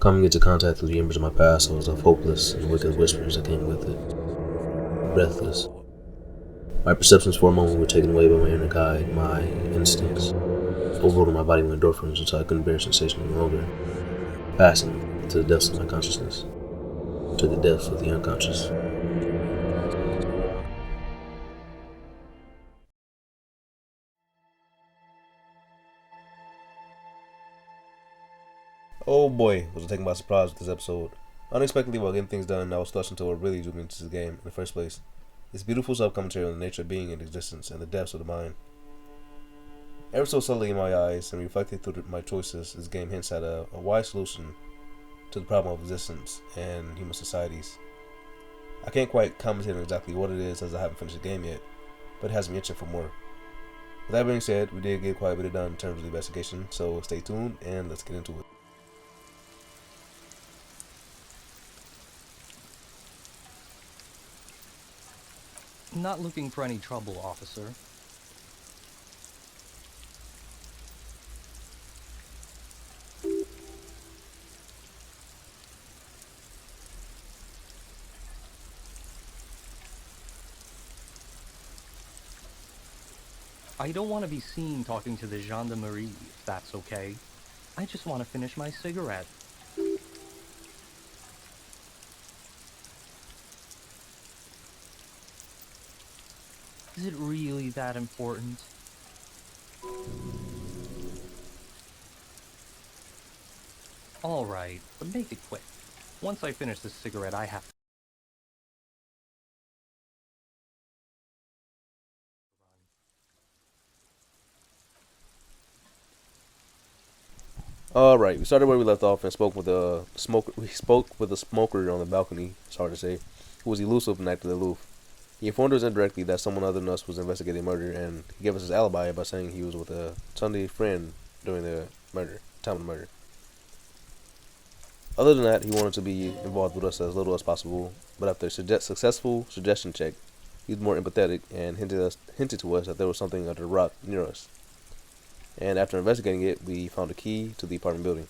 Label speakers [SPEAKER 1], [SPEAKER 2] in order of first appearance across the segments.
[SPEAKER 1] Coming into contact with the embers of my past, I was left hopeless and wicked whispers that came with it. Breathless. My perceptions for a moment were taken away by my inner guide, my instincts. Overloading my body with endorphins until I couldn't bear sensation any longer. Passing into the depths of my consciousness. To the depths of the unconscious. Oh boy, was I taken by surprise with this episode. Unexpectedly, while getting things done, I was thrust into what really drew me into this game in the first place. This beautiful self-commentary on the nature of being and existence and the depths of the mind. Ever so subtly in my eyes and reflected through my choices, this game hints at a wise solution to the problem of existence and human societies. I can't quite commentate on exactly what it is as I haven't finished the game yet, but it has me itching for more. With that being said, we did get quite a bit done in terms of the investigation, so stay tuned and let's get into it.
[SPEAKER 2] Not looking for any trouble, officer. I don't want to be seen talking to the gendarmerie, if that's okay. I just want to finish my cigarette. Is it really that important? Alright, but make it quick. Once I finish this cigarette, I have to
[SPEAKER 1] All right, we started where we left off and spoke with a smoker. We spoke with a smoker on the balcony. It's hard to say. Who was elusive and acted aloof. He informed us indirectly that someone other than us was investigating murder, and he gave us his alibi by saying he was with a Sunday friend during the time of the murder. Other than that, he wanted to be involved with us as little as possible. But after a successful suggestion check, he was more empathetic and hinted to us that there was something under the rock near us. And after investigating it, we found a key to the apartment building.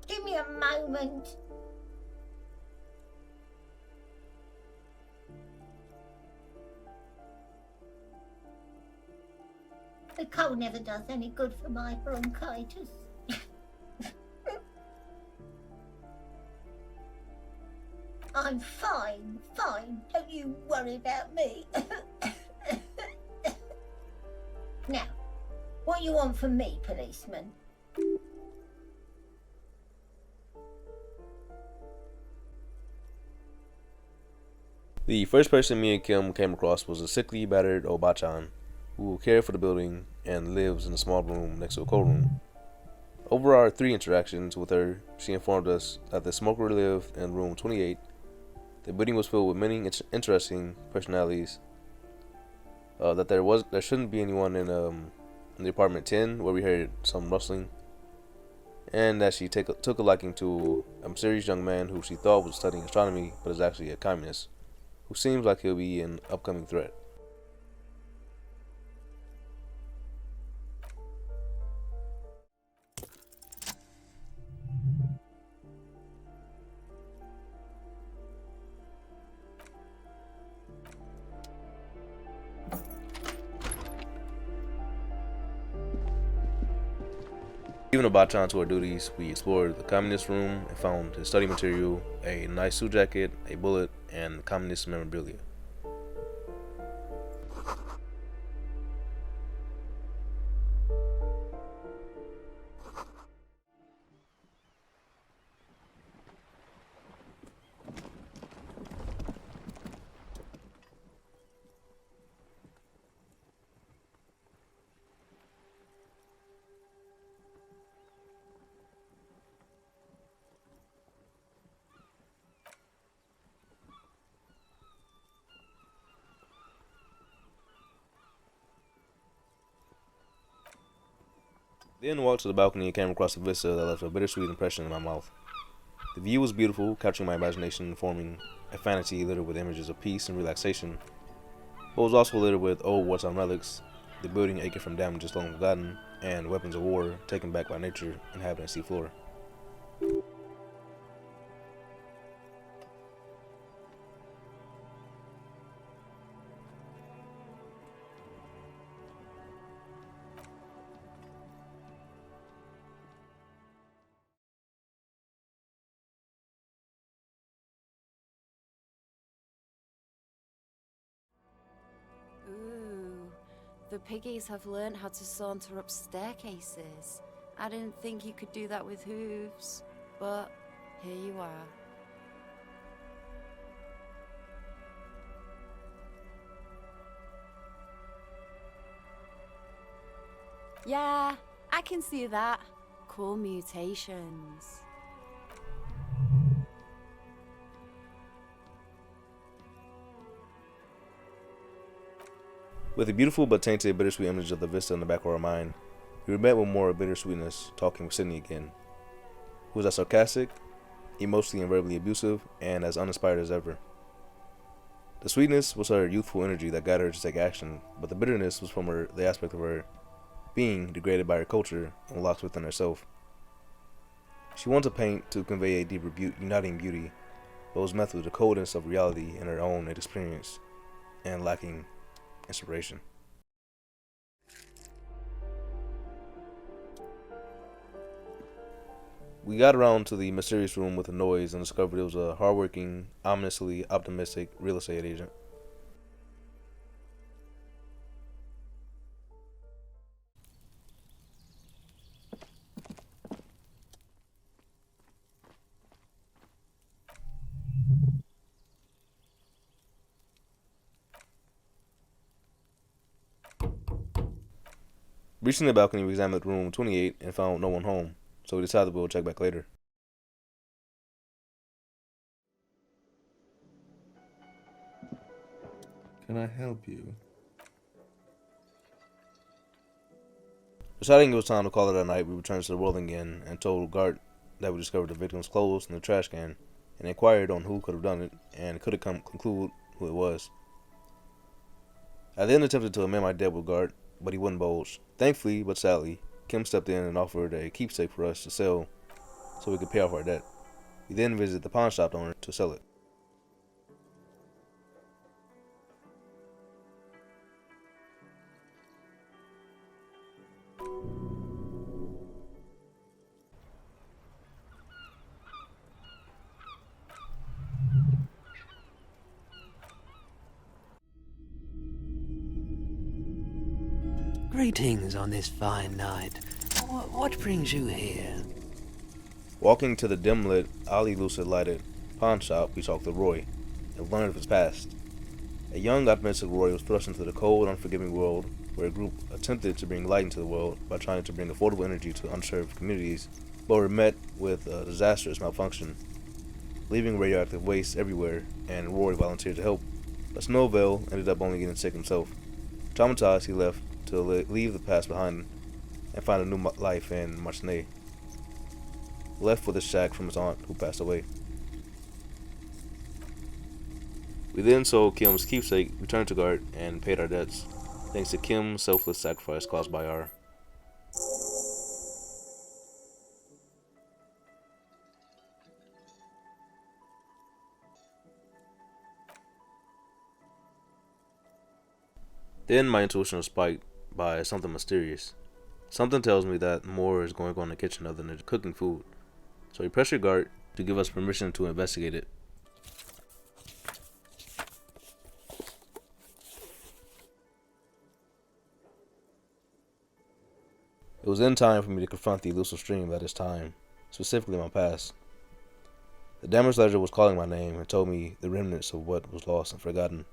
[SPEAKER 3] Give me a moment. The cold never does any good for my bronchitis. I'm fine. Don't you worry about me. Now, what you want from me, policeman?
[SPEAKER 1] The first person me and Kim came across was a sickly, battered Obachan who cared for the building and lives in a small room next to a cold room. Over our 3 interactions with her, she informed us that the smoker lived in room 28. The building was filled with many interesting personalities. That there shouldn't be anyone in the apartment 10 where we heard some rustling, and that she took a liking to a mysterious young man who she thought was studying astronomy but is actually a communist, who seems like he'll be an upcoming threat. Given a bachan to our duties, we explored the communist room and found his study material, a nice suit jacket, a bullet, and communist memorabilia. Then walked to the balcony and came across a vista that left a bittersweet impression in my mouth. The view was beautiful, capturing my imagination and forming a fantasy littered with images of peace and relaxation, but was also littered with old wartime relics, the building aching from damages long forgotten, and weapons of war taken back by nature inhabiting the seafloor.
[SPEAKER 4] Ooh, the piggies have learnt how to saunter up staircases. I didn't think you could do that with hooves, but here you are. Yeah, I can see that. Cool mutations.
[SPEAKER 1] With a beautiful but tainted bittersweet image of the vista in the back of our mind, we were met with more bittersweetness talking with Sydney again, who was as sarcastic, emotionally and verbally abusive, and as uninspired as ever. The sweetness was her youthful energy that guided her to take action, but the bitterness was from the aspect of her being degraded by her culture and locked within herself. She wanted to paint to convey a deeper uniting beauty, but was met with the coldness of reality in her own experience, and lacking inspiration. We got around to the mysterious room with a noise and discovered it was a hardworking, ominously optimistic real estate agent. Reaching the balcony, we examined room 28 and found no one home, so we decided we'll check back later.
[SPEAKER 5] Can I help you?
[SPEAKER 1] Deciding it was time to call it a night, we returned to the Whirling Inn and told Gart that we discovered the victim's clothes in the trash can and inquired on who could have done it and could conclude who it was. I then attempted to amend my debt with Gart, but he wouldn't bulge. Thankfully, but sadly, Kim stepped in and offered a keepsake for us to sell so we could pay off our debt. We then visited the pawn shop owner to sell it.
[SPEAKER 6] Greetings on this fine night. What brings you here?
[SPEAKER 1] Walking to the dim-lit, oddly lucid lighted pawn shop, we talked to Roy and learned of his past. A young, optimistic Roy was thrust into the cold, unforgiving world where a group attempted to bring light into the world by trying to bring affordable energy to unserved communities, but were met with a disastrous malfunction, leaving radioactive waste everywhere, and Roy volunteered to help, but to no avail, ended up only getting sick himself. Traumatized, he left to leave the past behind and find a new life in Marcinay, left with a shack from his aunt who passed away. We then sold Kim's keepsake, returned to Gart, and paid our debts, thanks to Kim's selfless sacrifice caused by our. Then my intuition was spiked by something mysterious. Something tells me that more is going on in the kitchen other than cooking food, so we pressured Gart to give us permission to investigate it. It was in time for me to confront the elusive stream that is time, specifically my past. The damage ledger was calling my name and told me the remnants of what was lost and forgotten.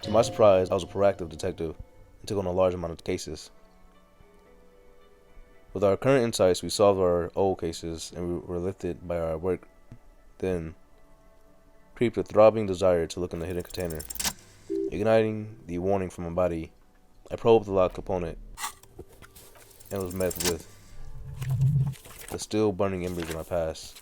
[SPEAKER 1] To my surprise, I was a proactive detective and took on a large amount of cases. With our current insights, we solved our old cases and we were lifted by our work. Then creeped a throbbing desire to look in the hidden container. Igniting the warning from my body, I probed the lock component and was met with the still burning embers of my past.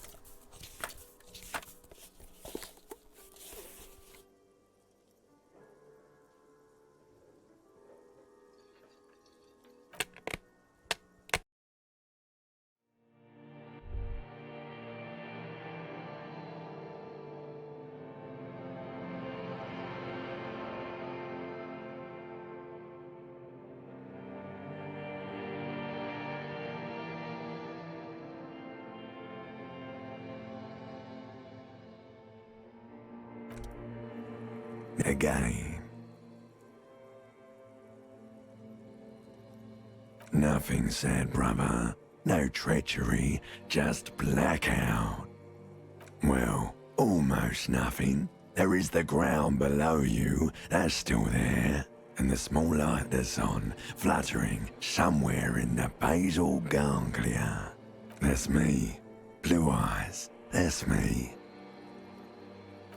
[SPEAKER 7] Again. Nothing said, brother. No treachery, just blackout. Well, almost nothing. There is the ground below you, that's still there. And the small light that's on, fluttering somewhere in the basal ganglia. That's me. Blue eyes, that's me.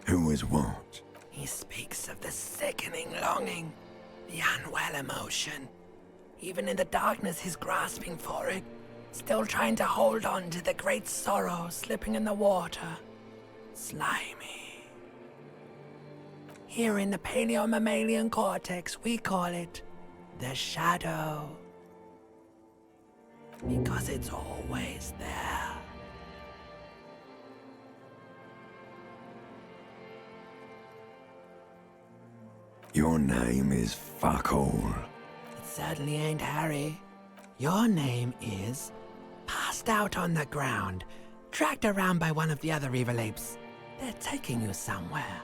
[SPEAKER 7] Who is what?
[SPEAKER 6] He speaks of the sickening longing, the unwell emotion. Even in the darkness he's grasping for it, still trying to hold on to the great sorrow slipping in the water. Slimy. Here in the paleo-mammalian cortex, we call it the shadow. Because it's always there.
[SPEAKER 7] Your name is fuck all.
[SPEAKER 6] It certainly ain't Harry. Your name is passed out on the ground, dragged around by one of the other evil apes. They're taking you somewhere.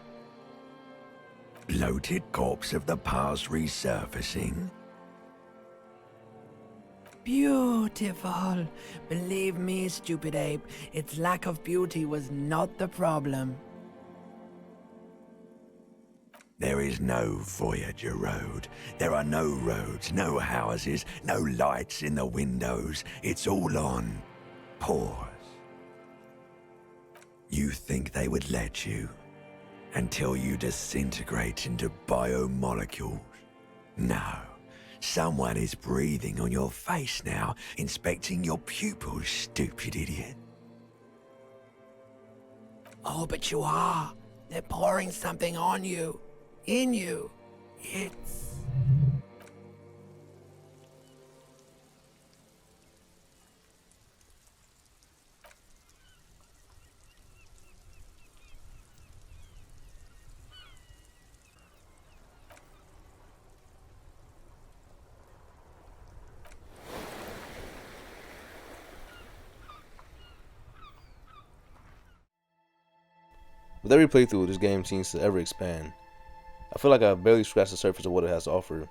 [SPEAKER 7] Bloated corpse of the past resurfacing.
[SPEAKER 6] Beautiful. Believe me, stupid ape, its lack of beauty was not the problem.
[SPEAKER 7] There is no Voyager Road. There are no roads, no houses, no lights in the windows. It's all on pause. You think they would let you? Until you disintegrate into biomolecules? No. Someone is breathing on your face now, inspecting your pupils, stupid idiot.
[SPEAKER 6] Oh, but you are. They're pouring something on you. In you. It's...
[SPEAKER 1] With every playthrough, this game seems to ever expand. I feel like I've barely scratched the surface of what it has to offer,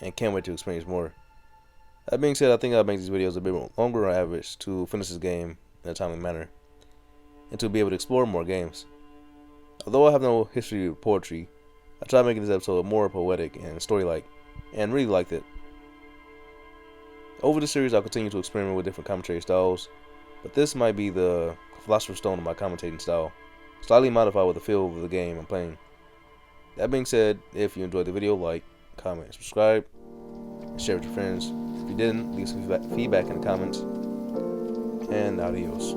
[SPEAKER 1] and can't wait to experience more. That being said, I think I'll make these videos a bit longer on average to finish this game in a timely manner, and to be able to explore more games. Although I have no history with poetry, I tried making this episode more poetic and story-like, and really liked it. Over the series, I'll continue to experiment with different commentary styles, but this might be the philosopher's stone of my commentating style, slightly modified with the feel of the game I'm playing. That being said, if you enjoyed the video, like, comment, subscribe, and share with your friends. If you didn't, leave some feedback in the comments, and adios.